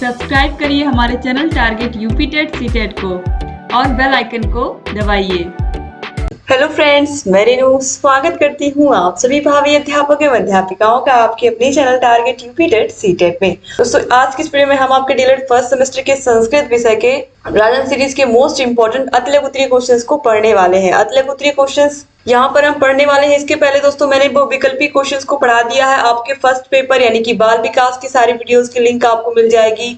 Subscribe करिए हमारे channel target UP TET CTET को और बेल आइकन को दबाइए। हेलो फ्रेंड्स, मैं रेनू स्वागत करती हूँ आप सभी भावी अध्यापक एवं अध्यापिकाओं का आपके अपने channel target UP TET CTET में। दोस्तों, आज की इस वीडियो में हम आपके डीएलएड फर्स्ट सेमेस्टर के संस्कृत विषय के राजन सीरीज के मोस्ट इंपोर्टेंट अतलेख उत्तरीय क्वेश्चंस को पढ़ने वाले हैं। अतलेख उत्तरीय क्वेश्चंस यहाँ पर हम पढ़ने वाले हैं। इसके पहले दोस्तों मैंने वो विकल्पी क्वेश्चंस को पढ़ा दिया है। आपके फर्स्ट पेपर यानी कि बाल विकास की सारी वीडियोस की लिंक आपको मिल जाएगी।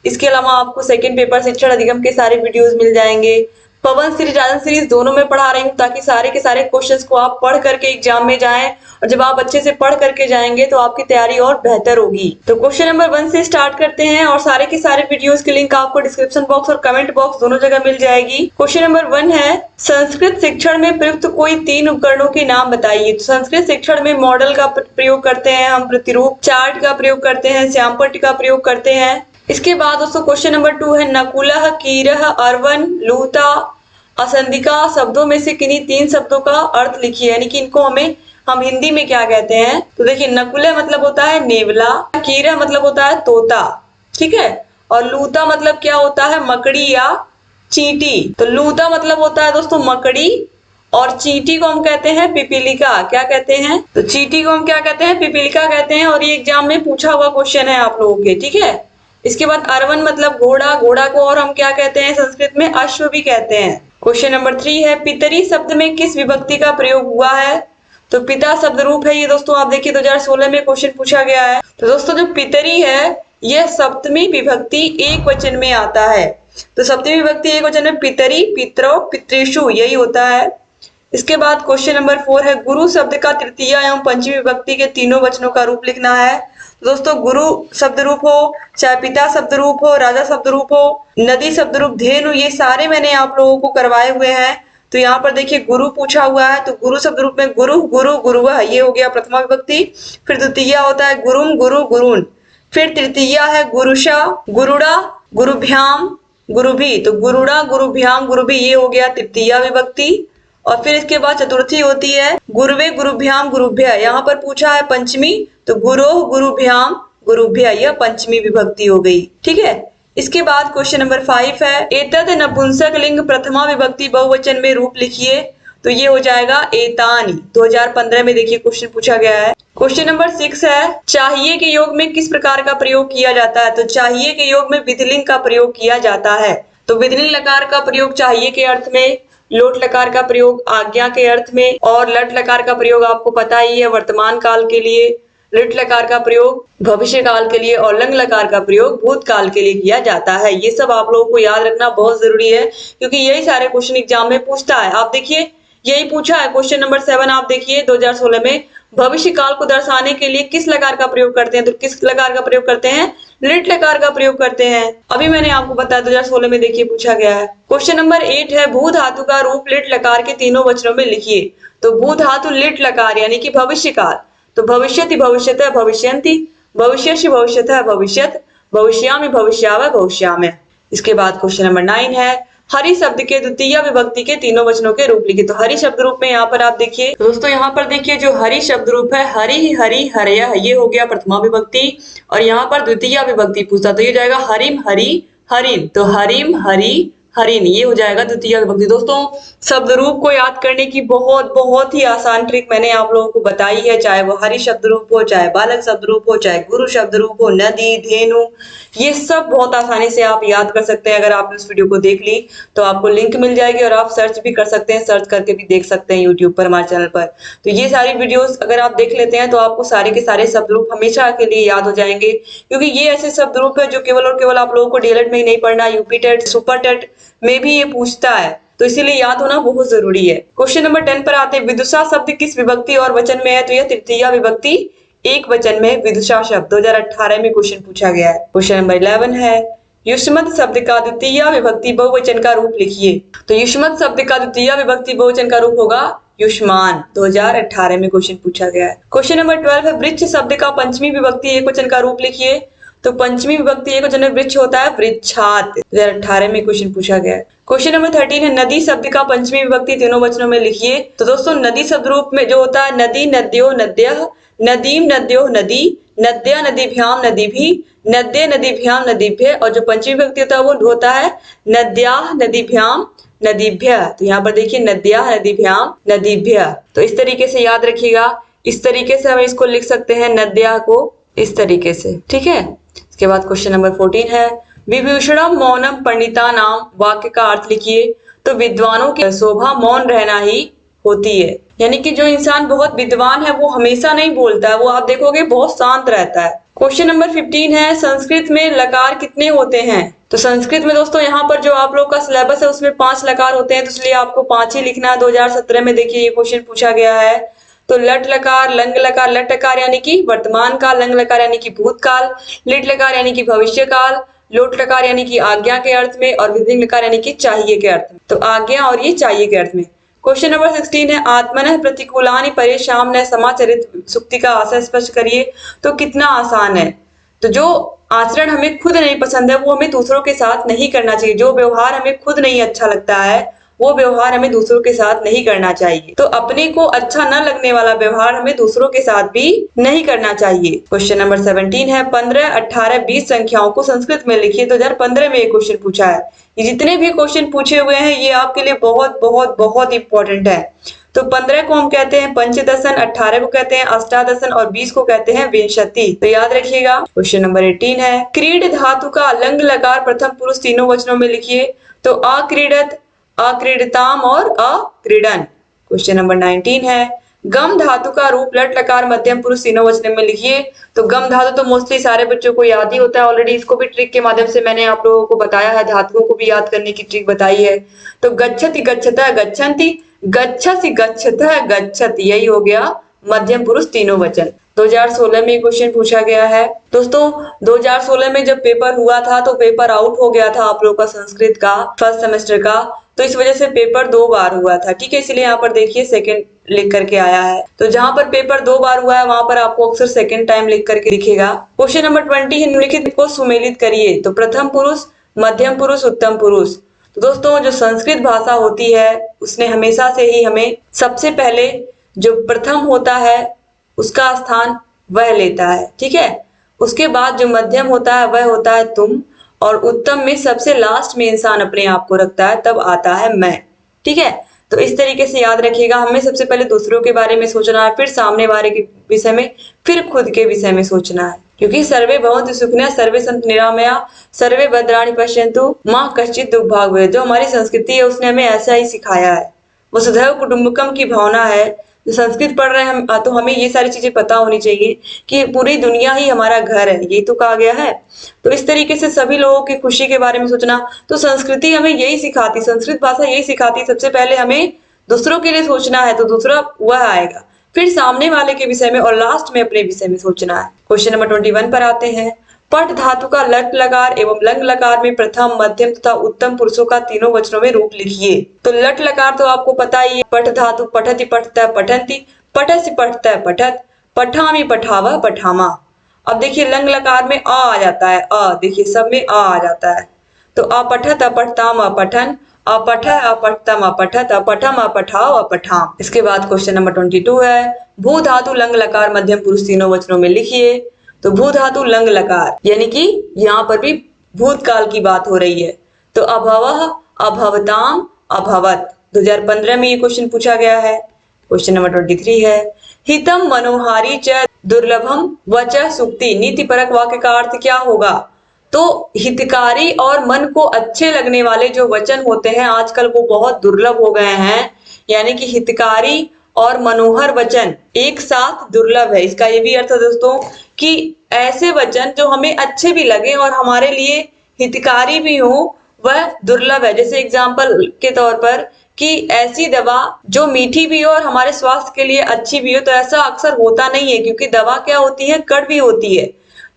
इसके अलावा आपको सेकंड पेपर शिक्षण अधिगम के सारे वीडियोस मिल जाएंगे। पवन सीरीज राजन सीरीज दोनों में पढ़ा रही हूँ ताकि सारे के सारे क्वेश्चंस को आप पढ़ करके एग्जाम में जाएं, और जब आप अच्छे से पढ़ करके जाएंगे तो आपकी तैयारी और बेहतर होगी। तो क्वेश्चन नंबर 1 से स्टार्ट करते हैं और सारे के सारे वीडियोस की लिंक आपको डिस्क्रिप्शन बॉक्स और कमेंट बॉक्स दोनों जगह मिल जाएगी। क्वेश्चन नंबर 1 है, संस्कृत शिक्षण में प्रयुक्त कोई 3 उपकरणों के नाम बताइए। तो संस्कृत शिक्षण में मॉडल का प्रयोग करते हैं, हम प्रतिरूप चार्ट का प्रयोग करते हैं, श्यामपट्ट का प्रयोग करते हैं। इसके बाद दोस्तों क्वेश्चन नंबर 2 है, नकुलः, कीरः, अर्वन, लूता, असंधिका शब्दों में से किन्हीं 3 शब्दों का अर्थ लिखिए, यानी कि इनको हम हिंदी में क्या कहते हैं। तो देखिए, नकुलः मतलब होता है नेवला, कीरः मतलब होता है तोता, ठीक है, और लूता मतलब क्या होता है, मकड़ी या चींटी। तो लूता मतलब होता है दोस्तों मकड़ी, और चींटी को हम कहते हैं पिपीलिका। क्या कहते हैं? तो चींटी को हम क्या कहते हैं, पिपीलिका कहते हैं, और ये एग्जाम में पूछा हुआ क्वेश्चन है आप लोगों के, ठीक है। इसके बाद अरवन मतलब घोड़ा, घोड़ा को और हम क्या कहते हैं संस्कृत में, अश्व भी कहते हैं। क्वेश्चन नंबर 3 है, पितरी शब्द में किस विभक्ति का प्रयोग हुआ है। तो पिता शब्द रूप है ये दोस्तों, आप देखिए 2016 में क्वेश्चन पूछा गया है। तो दोस्तों जो पितरी है यह सप्तमी विभक्ति एक वचन में आता है। तो सप्तमी विभक्ति एक वचन में पितरी, पितरो, पितृषु यही होता है। इसके बाद क्वेश्चन नंबर 4 है, गुरु शब्द का तृतीय एवं पंचमी विभक्ति के तीनों वचनों का रूप लिखना है। दोस्तों गुरु शब्द रूप हो, चाहे पिता शब्द रूप हो, राजा शब्द रूप हो, नदी शब्द रूप, धेनु, ये सारे मैंने आप लोगों को करवाए हुए हैं। तो यहाँ पर देखिए गुरु पूछा हुआ है, तो गुरु शब्द रूप में गुरु, गुरु, गुरुवः ये हो गया प्रथमा विभक्ति। फिर द्वितीय होता है गुरुम, गुरु, गुरुन। फिर तृतीय है गुरुषा, गुरुड़ा, गुरुभ्याम, गुरुभी। तो गुरुड़ा, गुरुभ्याम, गुरुभी ये हो गया तृतीय विभक्ति। और फिर इसके बाद चतुर्थी होती है गुरुवे, गुरुभ्याम, गुरुभ्य। यहाँ पर पूछा है पंचमी, तो गुरोह, गुरुभ्याम, गुरुभ्य यह पंचमी विभक्ति हो गई, ठीक है। इसके बाद क्वेश्चन नंबर 5 है, एतद नपुंसक लिंग प्रथमा विभक्ति बहुवचन में रूप लिखिए। तो ये हो जाएगा एतानि। 2015 में देखिए क्वेश्चन पूछा गया है। क्वेश्चन नंबर 6 है, चाहिए के योग में किस प्रकार का प्रयोग किया जाता है। तो चाहिए के योग में विधिलिंग का प्रयोग किया जाता है। तो विधिलिंग लकार का प्रयोग चाहिए के अर्थ में, लोट लकार का प्रयोग आज्ञा के अर्थ में, और लट लकार का प्रयोग आपको पता ही है वर्तमान काल के लिए, लिट लकार का प्रयोग भविष्य काल के लिए, और लंग लकार का प्रयोग भूतकाल के लिए किया जाता है। ये सब आप लोगों को याद रखना बहुत जरूरी है, क्योंकि यही सारे क्वेश्चन एग्जाम में पूछता है। आप देखिए यही पूछा है क्वेश्चन नंबर 7, आप देखिए 2016 में, भविष्य काल को दर्शाने के लिए किस लकार का प्रयोग करते हैं। तो किस लकार का प्रयोग करते हैं, लिट लकार का प्रयोग करते हैं। अभी मैंने आपको बताया 2016 में देखिए पूछा गया है। क्वेश्चन नंबर 8 है, भू धातु का रूप लिट लकार के तीनों वचनों में लिखिए। तो भू धातु लिट लकार यानी कि भविष्य काल, तो भविष्यति, भविष्यतः, भविष्यन्ति, भविष्यसि, भविष्यतः, भविष्यत, भविष्यामि, भविष्यावः, भविष्यामः। इसके बाद क्वेश्चन नंबर 9 है, हरि शब्द के द्वितीय विभक्ति के तीनों वचनों के रूप लिखिए। तो हरि शब्द रूप में यहाँ पर आप देखिए दोस्तों, यहाँ पर देखिए जो हरि शब्द रूप है, हरि, हरि, हरयः ये हो गया प्रथमा विभक्ति, और यहाँ पर द्वितीय विभक्ति पूछता, तो ये जाएगा हरिम, हरि, हरिन। तो हरिम, हरि, हरिन ये हो जाएगा द्वितीय विभक्ति। दोस्तों शब्द रूप को याद करने की बहुत ही आसान ट्रिक मैंने आप लोगों को बताई है, चाहे वो हरि शब्द रूप हो, चाहे बालक शब्द रूप हो, चाहे गुरु शब्द रूप हो, नदी, धेनु, ये सब बहुत आसानी से आप याद कर सकते हैं। अगर आपने इस वीडियो को देख ली तो आपको लिंक मिल जाएगी, और आप सर्च भी कर सकते हैं, सर्च करके भी देख सकते हैं यूट्यूब पर, हमारे चैनल पर। तो ये सारी वीडियोस अगर आप देख लेते हैं तो आपको सारे के सारे शब्द रूप हमेशा के लिए याद हो जाएंगे, क्योंकि ये ऐसे शब्द रूप है जो केवल और केवल आप लोगों को डीएलएड में ही नहीं पढ़ना, यूपी टेट, सुपर टेट में भी ये पूछता है, तो इसीलिए याद होना बहुत जरूरी है। क्वेश्चन नंबर 10 पर आते हैं, विदुषा शब्द किस विभक्ति और वचन में है। तो यह तृतीय विभक्ति एक वचन में विदुषा शब्द 2018 में क्वेश्चन पूछा गया है। क्वेश्चन नंबर 11 है, युष्मत शब्द का द्वितीय विभक्ति बहुवचन का रूप लिखिए। तो युष्मत शब्द का द्वितीय विभक्ति बहुवचन का रूप होगा युष्मान। 2018 में क्वेश्चन पूछा गया है। क्वेश्चन नंबर 12 है, वृक्ष शब्द का पंचमी विभक्ति एक वचन का रूप लिखिए। तो पंचमी विभक्ति एक वचन में वृक्ष होता है वृक्षात। 2018 में क्वेश्चन पूछा गया है। क्वेश्चन नंबर 13 है नदी शब्द का पंचमी विभक्ति तीनों वचनों में लिखिए। तो दोस्तों नदी शब्द रूप में जो होता है नदी, नद्यो, नद्यः, नदीम, नद्यो, नदी, नद्या, नदीभ्याम, नदीभि, नद्ये, नदीभ्याम, नदीभ्य, और जो पंचमी विभक्ति होता है वो होता है नद्याः, नदीभ्याम, नदीभ्य। तो यहाँ पर देखिए नद्याः, नदीभ्याम, नदीभ्य। तो इस तरीके से याद रखिएगा। इस तरीके से हम इसको लिख सकते हैं नद्या को इस तरीके से, ठीक है। इसके बाद क्वेश्चन नंबर 14 है विभूषणम मौनम पंडितानाम, वाक्य का अर्थ लिखिए। तो विद्वानों की शोभा मौन रहना ही होती है, यानी कि जो इंसान बहुत विद्वान है वो हमेशा नहीं बोलता है, वो आप देखोगे बहुत शांत रहता है। क्वेश्चन नंबर 15 है संस्कृत में लकार कितने होते हैं। तो संस्कृत में दोस्तों यहाँ पर जो आप लोग का सिलेबस है उसमें 5 लकार होते हैं, तो इसलिए आपको 5 ही लिखना है। 2017 में देखिए ये क्वेश्चन पूछा गया है। तो लट लकार, लंग लकार, लट लकार यानी कि वर्तमान काल, लंग लकार यानी कि भूतकाल, लिट लकार यानी कि भविष्य काल, लोट लकार यानी कि आज्ञा के अर्थ में, और विधिंग लकार यानी कि चाहिए के अर्थ में। तो आज्ञा और ये चाहिए के अर्थ में। क्वेश्चन नंबर 16 है आत्मनः प्रतिकूलानि परेशान न समाचरित सुक्ति का आशय स्पष्ट करिए। तो कितना आसान है। तो जो आचरण हमें खुद नहीं पसंद है वो हमें दूसरों के साथ नहीं करना चाहिए। जो व्यवहार हमें खुद नहीं अच्छा लगता है वो व्यवहार हमें दूसरों के साथ नहीं करना चाहिए। तो अपने को अच्छा न लगने वाला व्यवहार हमें दूसरों के साथ भी नहीं करना चाहिए। क्वेश्चन नंबर 17 है 15, 18, 20 संख्याओं को संस्कृत में लिखिए। 2015 में एक क्वेश्चन पूछा है। ये जितने भी क्वेश्चन पूछे हुए हैं ये आपके लिए बहुत बहुत बहुत इंपॉर्टेंट है। तो 15 को हम कहते हैं पंचदशन, 18 को कहते हैं अष्टादशन और 20 को कहते हैं विंशति। तो याद रखिएगा। क्वेश्चन नंबर 18 है क्रीड धातु का लंग लकार प्रथम पुरुष तीनों वचनों में लिखिए। तो अक्रीडत, अक्रीडताम और अक्रीडन। क्वेश्चन नंबर 19 है गम धातु का रूप लट लकार मध्यम पुरुष तीनों वचनों में लिखिए। तो गम धातु तो मोस्टली सारे बच्चों को याद ही होता है ऑलरेडी, इसको भी ट्रिक के माध्यम से मैंने आप लोगों को बताया है, धातुओं को भी याद करने की ट्रिक बताई है। तो गच्छति, गच्छतः, गच्छन्ति, गच्छसि, गच्छतः, गच्छति, यही हो गया मध्यम पुरुष तीनों वचन। 2016 में क्वेश्चन पूछा गया है। दोस्तों 2016 में जब पेपर हुआ था तो पेपर आउट हो गया था आप लोगों का संस्कृत का फर्स्ट सेमेस्टर का, तो इस वजह से पेपर 2 बार हुआ था, ठीक है। इसलिए यहाँ पर देखिए सेकंड लिख करके आया है। तो जहां पर पेपर 2 बार हुआ है वहां पर आपको अक्सर सेकंड टाइम लिख करके दिखेगा। क्वेश्चन नंबर 20 है निम्नलिखित को सुमेलित करिए। तो प्रथम पुरुष, मध्यम पुरुष, उत्तम पुरुष। तो दोस्तों जो संस्कृत भाषा होती है उसने हमेशा से ही हमें सबसे पहले जो प्रथम होता है उसका स्थान वह लेता है, ठीक है। उसके बाद जो मध्यम होता है वह होता है तुम, और उत्तम में सबसे लास्ट में इंसान अपने आप को रखता है, तब आता है मैं, ठीक है। तो इस तरीके से याद रखिएगा। हमें सबसे पहले दूसरों के बारे में सोचना है, फिर सामने वाले के विषय में, फिर खुद के विषय में सोचना है। क्योंकि सर्वे भवन्तु सुखिनः, सर्वे सन्तु निरामया, सर्वे भद्राणि पश्यन्तु माँ कश्चित् दुर्भाग् भवेत्। जो हमारी संस्कृति है उसने हमें ऐसा ही सिखाया है। वसुधैव कुटुम्बकम की भावना है। जो संस्कृत पढ़ रहे हैं तो हमें ये सारी चीजें पता होनी चाहिए कि पूरी दुनिया ही हमारा घर है, ये तो कहा गया है। तो इस तरीके से सभी लोगों की खुशी के बारे में सोचना। तो संस्कृति हमें यही सिखाती, संस्कृत भाषा यही सिखाती, सबसे पहले हमें दूसरों के लिए सोचना है तो दूसरा वह आएगा, फिर सामने वाले के विषय में, और लास्ट में अपने विषय में सोचना है। क्वेश्चन नंबर 21 पर आते हैं। पट धातु का लट लकार एवं लंग लकार में प्रथम, मध्यम तथा उत्तम पुरुषों का तीनों वचनों में रूप लिखिए। तो लट लकार तो आपको पता ही है। पट धातु पठति, पठतः, पठन्ति, पठसि, पठतः, पठत, पठामि, पठावः, पठामा। अब देखिए लंग लकार में आ जाता है, देखिए सब में आ जाता है। तो अपठत, अपठताम, अपठन, अपठ, अपठतम, अपठत, अपठम, अपठाव, अपठाम। इसके बाद क्वेश्चन नंबर 22 है भू धातु लंग लकार मध्यम पुरुष तीनों वचनों में लिखिए। तो भू धातु लंग लकार, यानी कि यहाँ पर भी भूतकाल की बात हो रही है। तो अभवः, अभवताम, अभवत। 2015 में ये क्वेश्चन पूछा गया है। क्वेश्चन नंबर 23 है हितम मनोहारी च दुर्लभम वच सुक्ति। नीति परक वाक्य का अर्थ क्या होगा। तो हितकारी और मन को अच्छे लगने वाले जो वचन होते हैं आजकल वो बहुत दुर्लभ हो गए हैं, यानी कि हितकारी और मनोहर वचन एक साथ दुर्लभ है। इसका ये भी अर्थ है दोस्तों कि ऐसे वचन जो हमें अच्छे भी लगे और हमारे लिए हितकारी भी हो वह दुर्लभ है। जैसे एग्जाम्पल के तौर पर कि ऐसी दवा जो मीठी भी हो और हमारे स्वास्थ्य के लिए अच्छी भी हो, तो ऐसा अक्सर होता नहीं है, क्योंकि दवा क्या होती है, कड़वी होती है।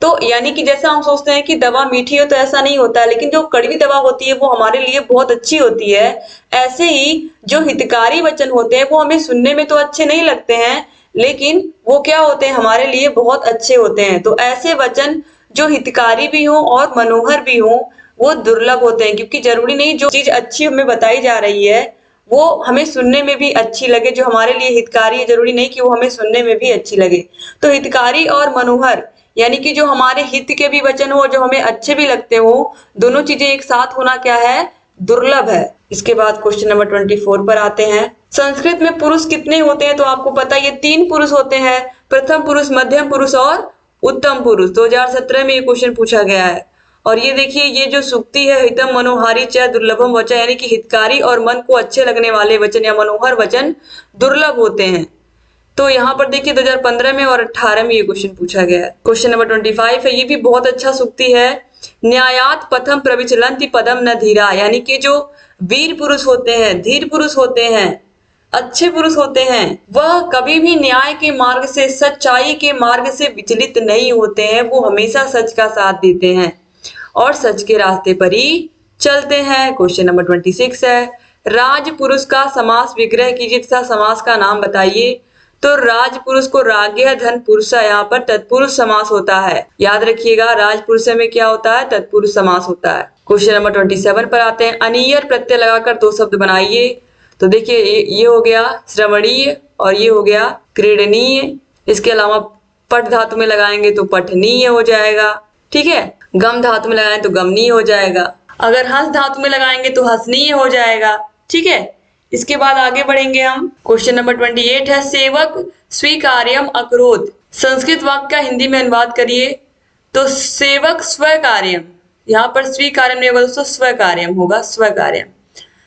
तो यानी कि जैसा हम सोचते हैं कि दवा मीठी हो तो ऐसा नहीं होता है, लेकिन जो कड़वी दवा होती है वो हमारे लिए बहुत अच्छी होती है। ऐसे ही जो हितकारी वचन होते हैं वो हमें सुनने में तो अच्छे नहीं लगते हैं, लेकिन वो क्या होते हैं, हमारे लिए बहुत अच्छे होते हैं। तो ऐसे वचन जो हितकारी भी हो और मनोहर भी हो वो दुर्लभ होते हैं, क्योंकि जरूरी नहीं जो चीज अच्छी हमें बताई जा रही है वो हमें सुनने में भी अच्छी लगे। जो हमारे लिए हितकारी है जरूरी नहीं कि वो हमें सुनने में भी अच्छी लगे। तो हितकारी और मनोहर यानी कि जो हमारे हित के भी वचन हो, जो हमें अच्छे भी लगते हो, दोनों चीजें एक साथ होना क्या है, दुर्लभ है। इसके बाद क्वेश्चन नंबर 24 पर आते हैं। संस्कृत में पुरुष कितने होते हैं? तो आपको पता है ये 3 पुरुष होते हैं, प्रथम पुरुष, मध्यम पुरुष और उत्तम पुरुष। 2017 में ये क्वेश्चन पूछा गया है। और ये देखिए ये जो सूक्ति है, हितम मनोहारी च दुर्लभम वचन, यानी कि हितकारी और मन को अच्छे लगने वाले वचन या मनोहर वचन दुर्लभ होते हैं। तो यहाँ पर देखिए 2015 में और 18 में ये क्वेश्चन पूछा गया है। क्वेश्चन नंबर 25 है, ये भी बहुत अच्छा सूक्ति है। न्यायात पथम प्रविचलन्ति पदम न धीरा, यानी कि जो वीर पुरुष होते हैं, धीर पुरुष होते हैं, अच्छे पुरुष होते हैं, वह कभी भी न्याय के मार्ग से, सच्चाई के मार्ग से विचलित नहीं होते हैं। वो हमेशा सच का साथ देते हैं और सच के रास्ते पर ही चलते हैं। क्वेश्चन नंबर 26 है, राज पुरुष का समास विग्रह कीजिए तथा समास का नाम बताइए। तो राज पुरुष को राज्ञ धन पुरुष, यहाँ पर तत्पुरुष समास होता है। याद रखिएगा राज पुरुष में क्या होता है, तत्पुरुष समास होता है। क्वेश्चन नंबर 27 पर आते हैं। अनियर प्रत्यय लगाकर 2 शब्द बनाइए। तो देखिए ये हो गया श्रवणीय और ये हो गया क्रीडनीय। इसके अलावा पठ धातु में लगाएंगे तो पठनीय हो जाएगा, ठीक है। गम धातु में लगाएं तो गमनीय हो जाएगा। अगर हंस धातु में लगाएंगे तो हंसनीय हो जाएगा, ठीक है। इसके बाद आगे बढ़ेंगे हम। क्वेश्चन नंबर 28 है, सेवक स्वीकार्यम अकरोत। संस्कृत वाक्य का हिंदी में अनुवाद करिए। तो सेवक स्वकार्यम, यहाँ पर स्वीकार्यम नहीं होगा दोस्तों, स्वकार्यम होगा, स्वकार्यम।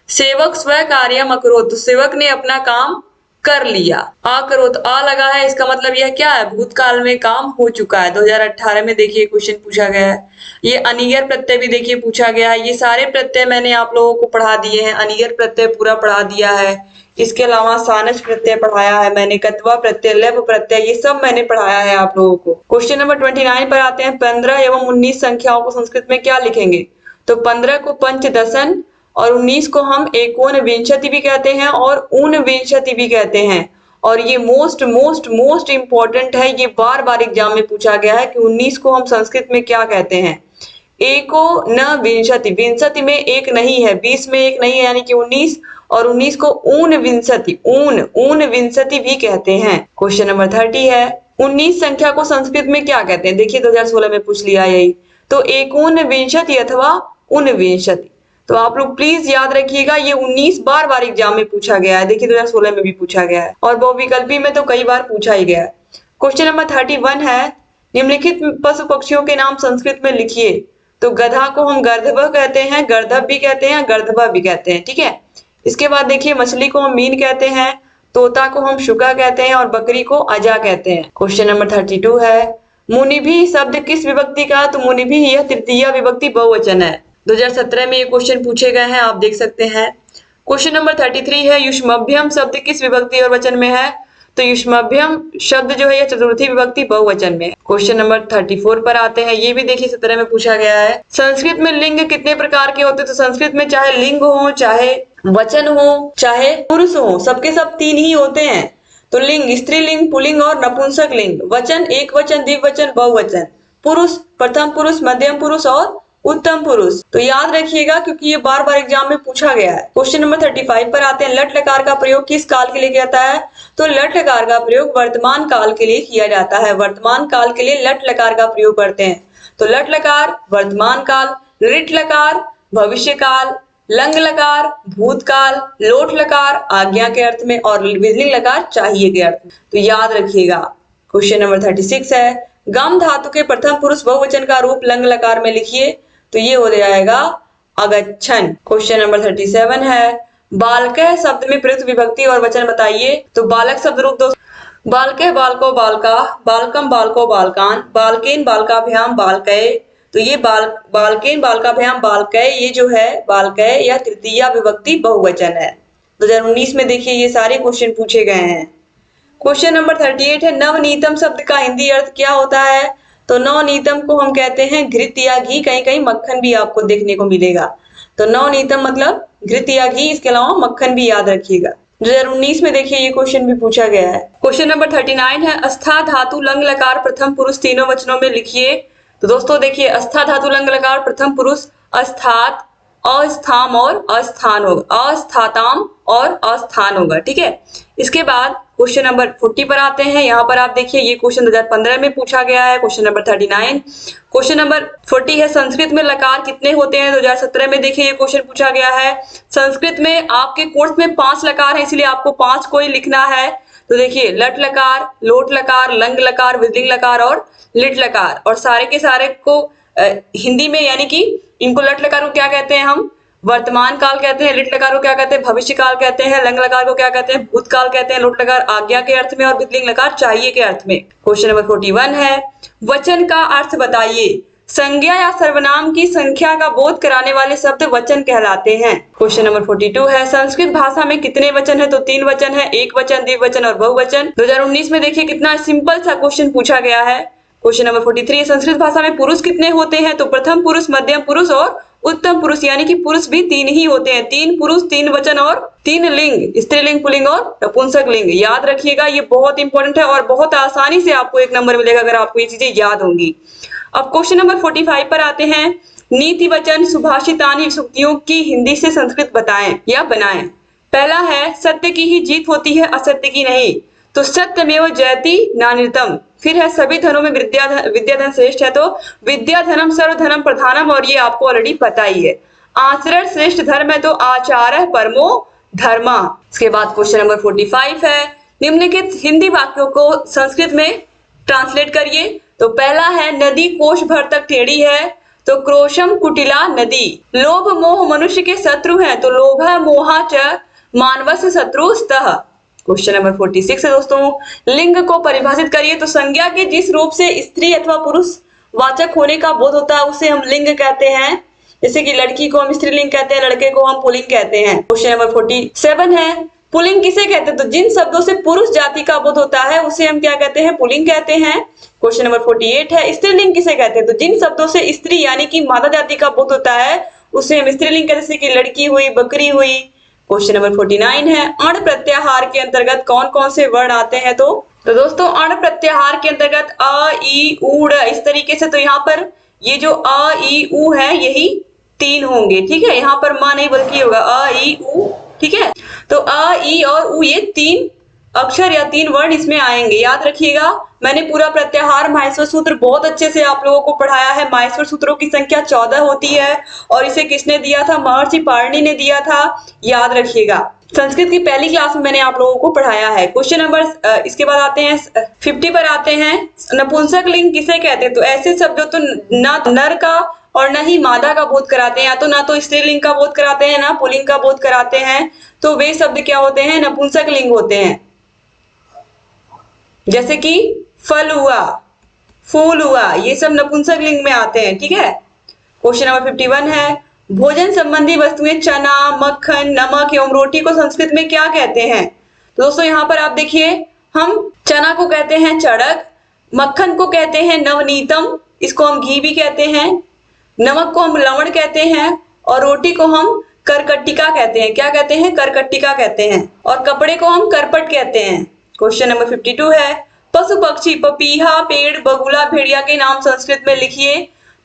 सेवक स्वकार्यम अकरोत, तो सेवक ने अपना काम कर लिया। अकरोत आ लगा है, इसका मतलब यह क्या है, भूतकाल में काम हो चुका है। 2018 में देखिए क्वेश्चन पूछा गया है। ये अनियर प्रत्यय भी देखिए पूछा गया है। ये सारे प्रत्यय मैंने आप लोगों को पढ़ा दिए हैं। अनियर प्रत्यय पूरा पढ़ा दिया है। इसके अलावा सानच प्रत्यय पढ़ाया है मैंने, कत्वा प्रत्यय, लेप प्रत्यय, ये सब मैंने पढ़ाया है आप लोगों को। क्वेश्चन नंबर 29 पर आते हैं। 15 एवं 19 संख्याओं को संस्कृत में क्या लिखेंगे? तो 15 को पंचदशन और 19 को हम एकोनविंशति भी कहते हैं और ऊनविंशति भी कहते हैं। और ये मोस्ट मोस्ट मोस्ट इंपॉर्टेंट है, ये बार बार एग्जाम में पूछा गया है कि 19 को हम संस्कृत में क्या कहते हैं। एको न विंशति, विंशति में एक नहीं है, 20 में एक नहीं है, यानी कि 19, और 19 को ऊन विंशति, ऊन विंशति भी कहते हैं। क्वेश्चन नंबर 30 है, 19 संख्या को संस्कृत में क्या कहते हैं? देखिए 2016 में पूछ लिया यही। तो एकोन विंशति अथवा ऊनविंशति। तो आप लोग प्लीज याद रखिएगा, ये 19 बार बार एग्जाम में पूछा गया है। देखिए 2016 में भी पूछा गया है और बहुविकल्पी में तो कई बार पूछा ही गया है। क्वेश्चन नंबर 31 है, निम्नलिखित पशु पक्षियों के नाम संस्कृत में लिखिए। तो गधा को हम गर्दभ कहते हैं, गर्दभ भी कहते हैं, गर्दभा भी कहते हैं, ठीक है। इसके बाद देखिए मछली को हम मीन कहते हैं, तोता को हम शुका कहते हैं और बकरी को अजा कहते हैं। क्वेश्चन नंबर 32 है, मुनिभि शब्द किस विभक्ति का? तो मुनिभि यह तृतीया विभक्ति बहुवचन है। 2017 में ये क्वेश्चन पूछे गए हैं, आप देख सकते हैं। क्वेश्चन नंबर 33 है, युष्मभ्यम शब्द किस विभक्ति और वचन में है? तो युष्मभ्यम शब्द जो है यह चतुर्थी विभक्ति बहुवचन में। क्वेश्चन नंबर 34 पर आते हैं। ये भी देखिए 17 में पूछा गया है। संस्कृत में लिंग कितने प्रकार के होते हैं? तो संस्कृत में चाहे लिंग हो, चाहे वचन हो, चाहे पुरुष हो, सबके सब 3 ही होते हैं। तो लिंग स्त्रीलिंग, पुल्लिंग और नपुंसक लिंग। वचन एक वचन, द्विवचन, बहुवचन। पुरुष प्रथम पुरुष, मध्यम पुरुष और उत्तम पुरुष। तो याद रखिएगा क्योंकि ये बार बार एग्जाम में पूछा गया है। क्वेश्चन नंबर 35 पर आते हैं। लट लकार का प्रयोग किस काल के लिए किया जाता है? तो लट लकार का प्रयोग वर्तमान काल के लिए किया जाता है। वर्तमान काल के लिए लट लकार का प्रयोग करते हैं। तो लट लकार वर्तमान काल, लिट लकार भविष्य काल, लंग लकार भूतकाल, लोट लकार आज्ञा के अर्थ में और विधिलिंग लकार चाहिए के अर्थ में। तो याद रखिएगा। क्वेश्चन नंबर 36 है, गम धातु के प्रथम पुरुष बहुवचन का रूप लंग लकार में लिखिए। तो ये हो जाएगा अगच्छन। क्वेश्चन नंबर 37 है, बालकः शब्द में प्रयुक्त विभक्ति और वचन बताइए। तो बालक शब्द रूप दो, बालकः बालको बालका, बालकम बालको बालकान, बालकेन बालकाभ्याम बालकये। तो ये बालकेन बालकाभ्याम बालकये, ये जो है बालकये या तृतीया विभक्ति बहुवचन है। 2019 में देखिए ये सारे क्वेश्चन पूछे गए हैं। क्वेश्चन नंबर 38 है, नवनीतम शब्द का हिंदी अर्थ क्या होता है? तो नवनीतम को हम कहते हैं घृत या घी, कहीं कहीं मक्खन भी आपको देखने को मिलेगा। तो नवनीतम मतलब घृत या घी, इसके अलावा मक्खन भी याद रखिएगा। 2019 में देखिए ये क्वेश्चन भी पूछा गया है। क्वेश्चन नंबर 39 है, अस्था धातु लंग लकार प्रथम पुरुष तीनों वचनों में लिखिए। तो दोस्तों देखिए, अस्था धातु लंग लकार प्रथम पुरुष अस्थात, अस्थाम और अस्थान होगा, अस्थाताम और अस्थान होगा। ठीक है, इसके बाद क्वेश्चन नंबर 40 पर आते हैं। यहाँ पर आप देखिए, ये क्वेश्चन 2015 में पूछा गया है, क्वेश्चन नंबर 39। क्वेश्चन नंबर 40 है, संस्कृत में लकार कितने होते हैं? 2017 में देखिए ये क्वेश्चन पूछा गया है। संस्कृत में आपके कोर्स में 5 लकार है, इसलिए आपको 5 को ही लिखना है। तो देखिए, लट लकार, लोट लकार, लंग लकार, विदिंग लकार और लिट लकार, और सारे के सारे को हिंदी में, यानी कि इनको लट लकार को क्या कहते हैं हम? वर्तमान काल कहते हैं। लिट लकार को क्या कहते हैं? भविष्य काल कहते हैं। लंग लकार को क्या कहते हैं? भूतकाल कहते हैं। लोट लकार आज्ञा के अर्थ में और विदिंग लकार चाहिए के अर्थ में। क्वेश्चन नंबर 41 है, वचन का अर्थ बताइए। संज्ञा या सर्वनाम की संख्या का बोध कराने वाले शब्द वचन कहलाते हैं। क्वेश्चन नंबर 42 है, संस्कृत भाषा में कितने वचन है? तो 3 वचन है, एक वचन, द्विवचन और बहुवचन। 2019 में देखिए कितना सिंपल सा क्वेश्चन पूछा गया है। क्वेश्चन नंबर 43, संस्कृत भाषा में पुरुष कितने होते हैं? तो प्रथम पुरुष, मध्यम पुरुष और उत्तम पुरुष, यानी कि पुरुष भी 3 ही होते हैं। 3 पुरुष, 3 वचन और 3 लिंग, स्त्रीलिंग, पुल्लिंग और नपुंसक लिंग। याद रखिएगा, ये बहुत इंपॉर्टेंट है और बहुत आसानी से आपको 1 नंबर मिलेगा अगर आपको ये चीजें याद होंगी। अब क्वेश्चन नंबर 45 पर आते हैं, नीति वचन सुभाषितानि सूक्तियों की हिंदी से संस्कृत बताएं या बनाएं। पहला है, सत्य की ही जीत होती है, असत्य की नहीं। तो सत्यमेव जयति नान्यतम। फिर है, सभी धनों में विद्याधन श्रेष्ठ है, तो विद्याधनम सर्वधनम प्रधानम, और ये आपको ऑलरेडी पता ही है। आचरण श्रेष्ठ धर्म है, तो आचार्य परमो धर्मा। इसके बाद क्वेश्चन नंबर 45 है, निम्नलिखित हिंदी वाक्यों को संस्कृत में ट्रांसलेट करिए। तो पहला है, नदी कोश भर तक टेढ़ी है, तो क्रोशम कुटिला नदी। लोभ मोह मनुष्य के शत्रु हैं, तो लोभ मोहा च मानवस्य शत्रुस्तः। क्वेश्चन नंबर 46 है दोस्तों, लिंग को परिभाषित करिए। तो संज्ञा के जिस रूप से स्त्री अथवा पुरुष वाचक होने का बोध होता है उसे हम लिंग कहते हैं। जैसे कि लड़की को हम स्त्रीलिंग कहते हैं, लड़के को हम पुल्लिंग कहते हैं। क्वेश्चन नंबर 47 है, पुल्लिंग किसे कहते हैं? तो जिन शब्दों से पुरुष जाति का बोध होता है उसे हम क्या कहते हैं? पुल्लिंग कहते हैं। क्वेश्चन नंबर 48 है, स्त्रीलिंग किसे कहते हैं? तो जिन शब्दों से स्त्री यानी कि मादा जाति का बोध होता है उसे हम स्त्रीलिंग कहते हैं, जैसे कि लड़की हुई, बकरी हुई। क्वेश्चन नंबर 49 है, अण प्रत्याहार के अंतर्गत कौन कौन से वर्ण आते हैं? तो दोस्तों, अण प्रत्याहार के अंतर्गत अ, ई, उ, ड़, इस तरीके से। तो यहाँ पर ये जो अ, ई, उ है यही 3 होंगे। ठीक है, यहाँ पर मां नहीं बल्कि होगा अ, ई, उ। ठीक है, तो अ, ई और उ, ये 3 अक्षर या 3 वर्ण इसमें आएंगे। याद रखिएगा, मैंने पूरा प्रत्याहार माहेश्वर सूत्र बहुत अच्छे से आप लोगों को पढ़ाया है। माहेश्वर सूत्रों की संख्या 14 होती है और इसे किसने दिया था? महर्षि पाणिनि ने दिया था। याद रखिएगा, संस्कृत की पहली क्लास में मैंने आप लोगों को पढ़ाया है। क्वेश्चन नंबर इसके बाद आते हैं 50 पर आते हैं, नपुंसक लिंग किसे कहते हैं? तो ऐसे शब्द तो ना नर का और न ही मादा का बोध कराते हैं, या तो ना तो स्त्रीलिंग का बोध कराते हैं, ना पुल्लिंग का बोध कराते हैं। तो वे शब्द क्या होते हैं? नपुंसक लिंग होते हैं। जैसे कि फल हुआ, फूल हुआ, ये सब नपुंसक लिंग में आते हैं। ठीक है, क्वेश्चन नंबर 51 है, भोजन संबंधी वस्तुएं चना, मक्खन, नमक एवं रोटी को संस्कृत में क्या कहते हैं? तो दोस्तों यहाँ पर आप देखिए, हम चना को कहते हैं चड़क, मक्खन को कहते हैं नवनीतम, इसको हम घी भी कहते हैं, नमक को हम लवण कहते हैं, और रोटी को हम करकट्टिका कहते हैं। क्या कहते हैं? करकट्टिका कहते हैं। और कपड़े को हम करपट कहते हैं। क्वेश्चन नंबर 52 है, पशु पक्षी पपीहा, पेड़, बगुला, भेड़िया के नाम संस्कृत में लिखिए।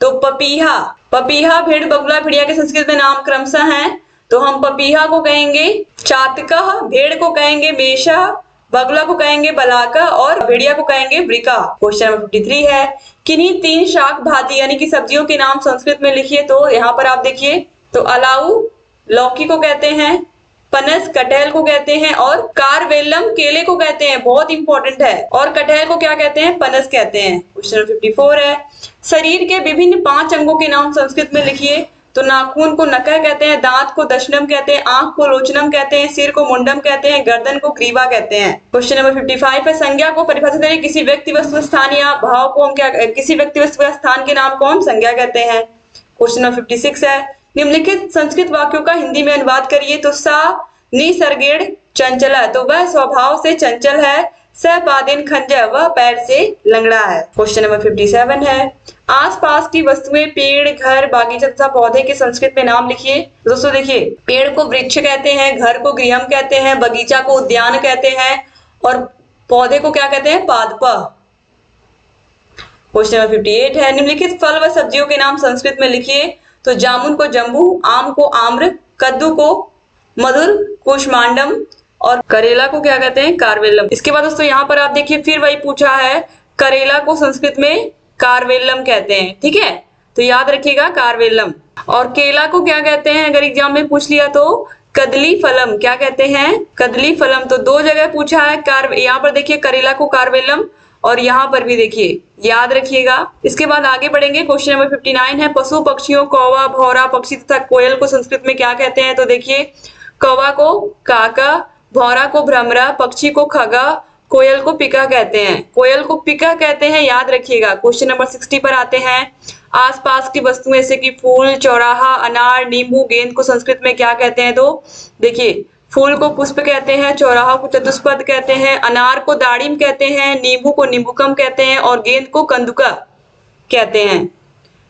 तो पपीहा, भेड़, बगुला, भेड़िया के संस्कृत में नाम क्रमशः हैं। तो हम पपीहा को कहेंगे चातकः, भेड़ को कहेंगे मेषः, बगुला को कहेंगे बलाका और भेड़िया को कहेंगे वृका। क्वेश्चन नंबर 53 है, किन्हीं 3 शाक भाजी यानी कि सब्जियों के नाम संस्कृत में लिखिए। तो यहाँ पर आप देखिए, तो अलाऊ लौकी को कहते हैं, पनस कटहल को कहते हैं, और कारवेलम केले को कहते हैं। बहुत इंपॉर्टेंट है। और कटहल को क्या कहते हैं? पनस कहते हैं। क्वेश्चन नंबर 54 है, शरीर के विभिन्न 5 अंगों के नाम संस्कृत में लिखिए। तो नाखून को नकह कहते हैं, दांत को दशनम कहते हैं, आंख को लोचनम कहते हैं, सिर को मुंडम कहते हैं, गर्दन को ग्रीवा कहते हैं। क्वेश्चन नंबर 55 है, संज्ञा को परिभाषित करिए। किसी व्यक्ति, वस्तु, स्थान या भाव को हम क्या, किसी व्यक्ति, वस्तु या स्थान के नाम को हम संज्ञा कहते हैं। क्वेश्चन नंबर 56 है, निम्नलिखित संस्कृत वाक्यों का हिंदी में अनुवाद करिए। तो सा निसर्गेण चंचला, तो वह स्वभाव से चंचल है। सपादिन खंजर, वह पैर से लंगड़ा है। क्वेश्चन नंबर 57 है, आसपास की वस्तुएं, पेड़, घर, बागीचा तथा पौधे के संस्कृत में नाम लिखिए। दोस्तों देखिए, पेड़ को वृक्ष कहते हैं, घर को गृहम कहते हैं, बगीचा को उद्यान कहते हैं, और पौधे को क्या कहते हैं? पादप। क्वेश्चन नंबर 58 है निम्नलिखित फल व सब्जियों के नाम संस्कृत में लिखिए। तो जामुन को जम्बू, आम को आम्र, कद्दू को मधुर, कुष्मांडम और करेला को क्या कहते हैं, कारवेलम। इसके बाद दोस्तों यहाँ पर आप देखिए फिर वही पूछा है, करेला को संस्कृत में कारवेलम कहते हैं, ठीक है, तो याद रखिएगा कारवेलम। और केला को क्या कहते हैं, अगर एग्जाम में पूछ लिया तो कदली फलम, क्या कहते हैं, कदली फलम। तो दो जगह पूछा है, यहाँ पर देखिए करेला को कारवेलम और यहाँ पर भी देखिए, याद रखिएगा। इसके बाद आगे बढ़ेंगे, क्वेश्चन नंबर 59 है पशु पक्षियों कौवा, भौरा पक्षी तथा कोयल को संस्कृत में क्या कहते हैं। तो देखिए कौवा को काका, भौरा को भ्रमरा, पक्षी को खगा, कोयल को पिका कहते हैं, कोयल को पिका कहते हैं, याद रखिएगा। क्वेश्चन नंबर 60 पर आते हैं, आसपास की वस्तुएं जैसे कि फूल, चौराहा, अनार, नींबू, गेंद को संस्कृत में क्या कहते हैं। तो देखिए फूल को पुष्प कहते हैं, चौराहा को चतुष्पद कहते हैं, अनार को दाड़िम कहते हैं, नींबू को नींबूकम कहते हैं और गेंद को कंदुका कहते हैं।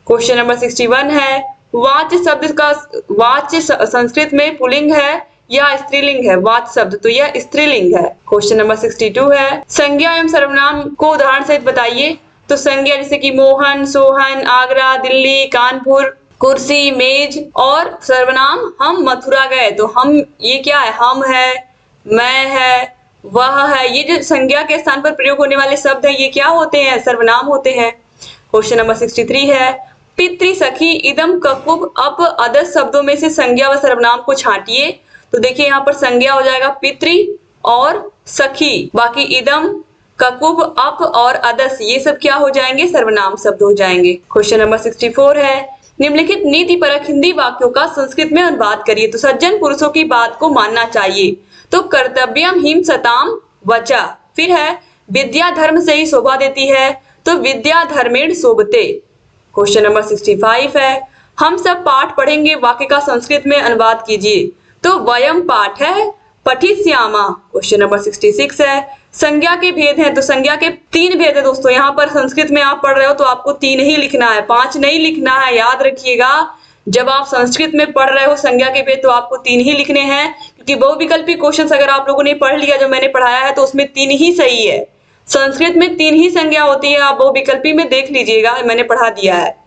क्वेश्चन नंबर 61 है वाच्य शब्द का वाच्य संस्कृत में पुल्लिंग है या स्त्रीलिंग है, वाच्य शब्द, तो यह स्त्रीलिंग है। क्वेश्चन नंबर 62 है संज्ञा एवं सर्वनाम को उदाहरण सहित बताइए। तो संज्ञा जैसे कि मोहन, सोहन, आगरा, दिल्ली, कानपुर, कुर्सी, मेज और सर्वनाम हम मथुरा गए। तो हम ये क्या है, हम है, मैं है, वह है, ये जो संज्ञा के स्थान पर प्रयोग होने वाले शब्द है ये क्या होते हैं, सर्वनाम होते हैं। क्वेश्चन नंबर 63 है पितृ सखी इदम ककुब अप अदस शब्दों में से संज्ञा व सर्वनाम को छांटिए। तो देखिए यहाँ पर संज्ञा हो जाएगा पितृ और सखी, बाकी इदम, ककुब, अप और अदस ये सब क्या हो जाएंगे, सर्वनाम शब्द हो जाएंगे। क्वेश्चन नंबर 64 है निम्नलिखित नीति परक हिंदी वाक्यों का संस्कृत में अनुवाद करिए। तो सज्जन पुरुषों की बात को मानना चाहिए। तो कर्तव्यम हिम सताम वचा। फिर है विद्या धर्म से ही शोभा देती है। तो विद्या धर्मेण शोभते। क्वेश्चन नंबर 65 है हम सब पाठ पढ़ेंगे, वाक्य का संस्कृत में अनुवाद कीजिए। तो वयम पाठ है पठिष्यामा। क्वेश्चन नंबर 66 है संज्ञा के भेद हैं। तो संज्ञा के 3 भेद है दोस्तों, यहाँ पर संस्कृत में आप पढ़ रहे हो तो आपको 3 ही लिखना है, 5 नहीं लिखना है, याद रखिएगा। जब आप संस्कृत में पढ़ रहे हो संज्ञा के भेद तो आपको 3 ही लिखने हैं, क्योंकि बहुविकल्पी क्वेश्चन अगर आप लोगों ने पढ़ लिया जो मैंने पढ़ाया है तो उसमें 3 ही सही है। संस्कृत में 3 ही संज्ञा होती है, आप बहुविकल्पी में देख लीजिएगा, मैंने पढ़ा दिया है।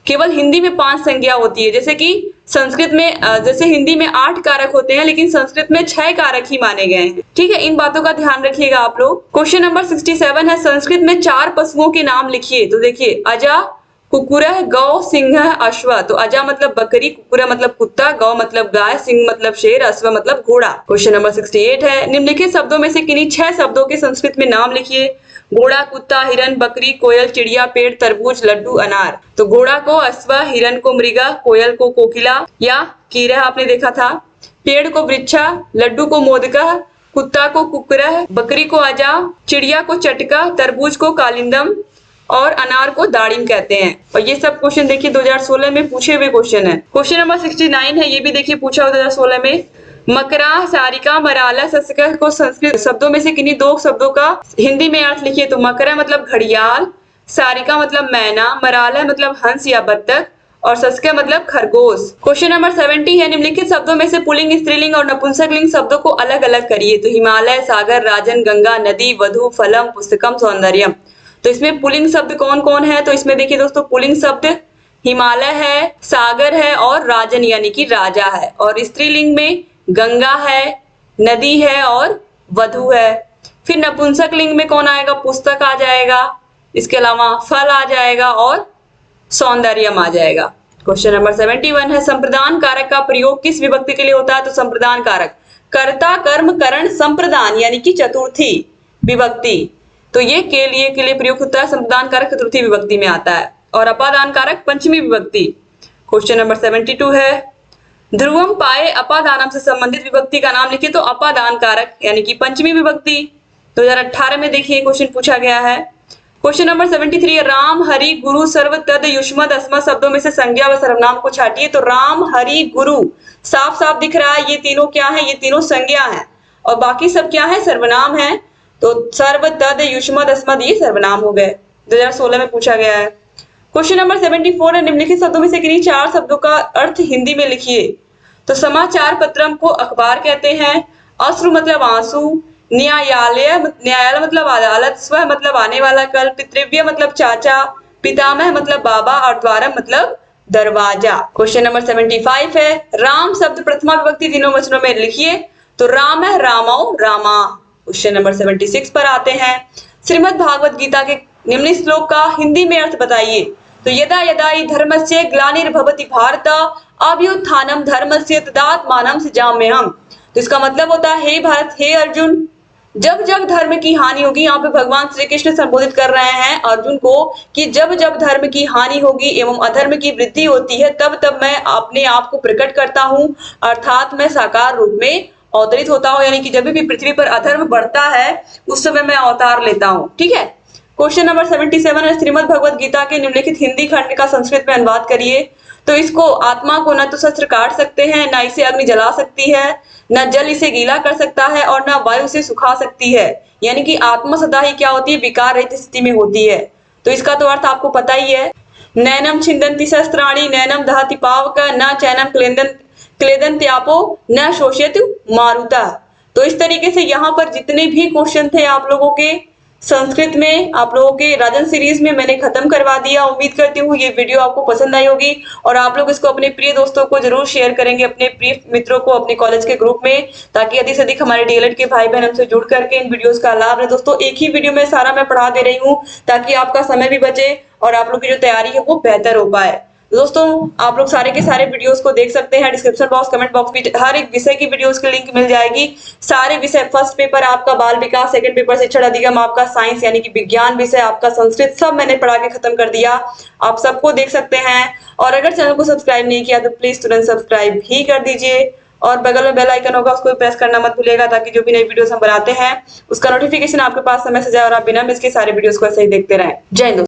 केवल हिंदी में 5 संज्ञा होती है, जैसे कि संस्कृत में जैसे हिंदी में 8 कारक होते हैं लेकिन संस्कृत में 6 कारक ही माने गए हैं, ठीक है, इन बातों का ध्यान रखिएगा आप लोग। क्वेश्चन नंबर 67 है संस्कृत में 4 पशुओं के नाम लिखिए। तो देखिए अजा, कुकुरह, गौ, सिंह, अश्व। तो अजा मतलब बकरी, कुकुरा मतलब कुत्ता, गौ मतलब गाय, सिंह मतलब शेर, अश्व मतलब घोड़ा। क्वेश्चन नंबर 68 है निम्नलिखित शब्दों में से किन्हीं 6 शब्दों के संस्कृत में नाम लिखिए। घोड़ा, कुत्ता, हिरन, बकरी, कोयल, चिड़िया, पेड़, तरबूज, लड्डू, अनार। तो घोड़ा को अश्व, हिरन को मृगा, कोयल को कोकिला या कीड़ा आपने देखा था, पेड़ को वृक्षा, लड्डू को मोदका, कुत्ता को कुकरा, बकरी को अजा, चिड़िया को चटका, तरबूज को कालिंदम और अनार को दाड़िम कहते हैं। और ये सब क्वेश्चन देखिए 2016 में पूछे हुए क्वेश्चन है। क्वेश्चन नंबर 69 है, ये भी देखिए पूछा हुआ 2016 में। मकरा, सारिका, मराला, सस्का को संस्कृत शब्दों में से किन्हीं 2 शब्दों का हिंदी में अर्थ लिखिए। तो मकरा मतलब घड़ियाल, सारिका मतलब मैना, मराला मतलब हंस या बत्तख और सस्का मतलब खरगोश। क्वेश्चन नंबर 70 है निम्नलिखित शब्दों में से पुल्लिंग, स्त्रीलिंग और नपुंसकलिंग शब्दों को अलग अलग करिए। तो हिमालय, सागर, राजन, गंगा, नदी, वधु, फलम, पुस्तकम, सौंदर्यम। तो इसमें पुल्लिंग शब्द कौन कौन है। तो इसमें देखिए दोस्तों पुल्लिंग शब्द हिमालय है, सागर है और राजन यानी कि राजा है। और स्त्रीलिंग में गंगा है, नदी है और वधु है। फिर नपुंसक लिंग में कौन आएगा, पुस्तक आ जाएगा, इसके अलावा फल आ जाएगा और सौंदर्यम आ जाएगा। क्वेश्चन नंबर 71 है संप्रदान कारक का प्रयोग किस विभक्ति के लिए होता है। तो संप्रदान कारक कर्ता, कर्म, करण, संप्रदान यानी कि चतुर्थी विभक्ति, तो ये के लिए प्रयोग होता है। संप्रदान कारक चतुर्थी विभक्ति में आता है और अपादान कारक पंचमी विभक्ति। क्वेश्चन नंबर 72 है ध्रुवम पाए अपादानम से संबंधित विभक्ति का नाम लिखिए। तो अपादान कारक यानी कि पंचमी विभक्ति 2018 में देखिए क्वेश्चन पूछा गया है। क्वेश्चन नंबर 73 राम, हरि, गुरु, सर्व, तद, युष्मद, अस्मद शब्दों में से संज्ञा व सर्वनाम को छाटिए। तो राम, हरि, गुरु साफ साफ दिख रहा है, ये तीनों क्या है, ये तीनों संज्ञा है और बाकी सब क्या है, सर्वनाम है। तो सर्व, तद, युष्मद, अस्मद ये सर्वनाम हो गए, 2016 में पूछा गया है। क्वेश्चन नंबर 74 है निम्नलिखित शब्दों में से किन्हीं 4 शब्दों का अर्थ हिंदी में लिखिए। तो समाचार पत्रम को अखबार कहते हैं, अश्रु मतलब आंसू, न्यायालय, न्यायालय मतलब अदालत, स्व मतलब आने वाला कल, पितृव्य मतलब चाचा, पितामह मतलब बाबा और द्वारम मतलब दरवाजा। क्वेश्चन नंबर 75 है, राम शब्द प्रथमा विभक्ति तीनों वचनों में लिखिए। तो राम है रामौ रामा। क्वेश्चन नंबर 76 पर आते हैं, श्रीमद् भागवत गीता के निम्न श्लोक का हिंदी में अर्थ बताइए। तो यदा यदा हि धर्मस्य ग्लानिर्भवति भारत अभ्युत्थानम धर्मस्य तदात्मानं सृजाम्यहम्। तो इसका मतलब होता है, हे भारत, हे अर्जुन, जब जब धर्म की हानि होगी, यहाँ पे भगवान श्री कृष्ण संबोधित कर रहे हैं अर्जुन को कि जब जब धर्म की हानि होगी एवं अधर्म की वृद्धि होती है तब तब मैं अपने आप को प्रकट करता हूँ, अर्थात मैं साकार रूप में अवतरित होता हूँ। यानी कि जब भी पृथ्वी पर अधर्म बढ़ता है उस समय मैं अवतार लेता हूँ। ठीक है। क्वेश्चन नंबर 77 है, श्रीमद् भगवत गीता के निम्नलिखित हिंदी खंड का संस्कृत में अनुवाद करिए। तो इसको, आत्मा को न तो शस्त्र काट सकते हैं, न इसे अग्नि जला सकती है, न जल इसे गीला कर सकता है और न वायु से सुखा सकती है। यानी कि आत्मा सदा ही क्या होती है, विकार रहित स्थिति में होती है। तो इसका तो अर्थ आपको पता ही है, नैनम छिन्दन्ति शस्त्राणि नैनम दहति पावक न चैनम क्लेदन्त्यापो न शोषयतु मारुतः। तो इस तरीके से यहाँ पर जितने भी क्वेश्चन थे आप लोगों के संस्कृत में, आप लोगों के राजन सीरीज में मैंने खत्म करवा दिया। उम्मीद करती हूँ ये वीडियो आपको पसंद आई होगी और आप लोग इसको अपने प्रिय दोस्तों को जरूर शेयर करेंगे, अपने प्रिय मित्रों को अपने कॉलेज के ग्रुप में, ताकि अधिक से अधिक हमारे डीएलएड के भाई बहन हमसे जुड़ करके इन वीडियोस का लाभ ले। दोस्तों एक ही वीडियो में सारा मैं पढ़ा दे रही हूँ ताकि आपका समय भी बचे और आप लोग की जो तैयारी है वो बेहतर हो पाए। दोस्तों आप लोग सारे के सारे वीडियोस को देख सकते हैं, डिस्क्रिप्शन बॉक्स, कमेंट बॉक्स में हर एक विषय की वीडियोस की लिंक मिल जाएगी। सारे विषय, फर्स्ट पेपर आपका बाल विकास, सेकंड पेपर शिक्षण अधिगम आपका साइंस यानी कि विज्ञान विषय, आपका संस्कृत, सब मैंने पढ़ा के खत्म कर दिया। आप सबको देख सकते हैं और अगर चैनल को सब्सक्राइब नहीं किया तो प्लीज तुरंत सब्सक्राइब भी कर दीजिए और बगल में बेल आइकन होगा उसको भी प्रेस करना मत भूलिएगा, ताकि जो भी नई वीडियोस हम बनाते हैं उसका नोटिफिकेशन आपके पास समय से जाए और आप बिना मिस के सारे वीडियोस को ऐसे ही देखते रहें। जय हिंद।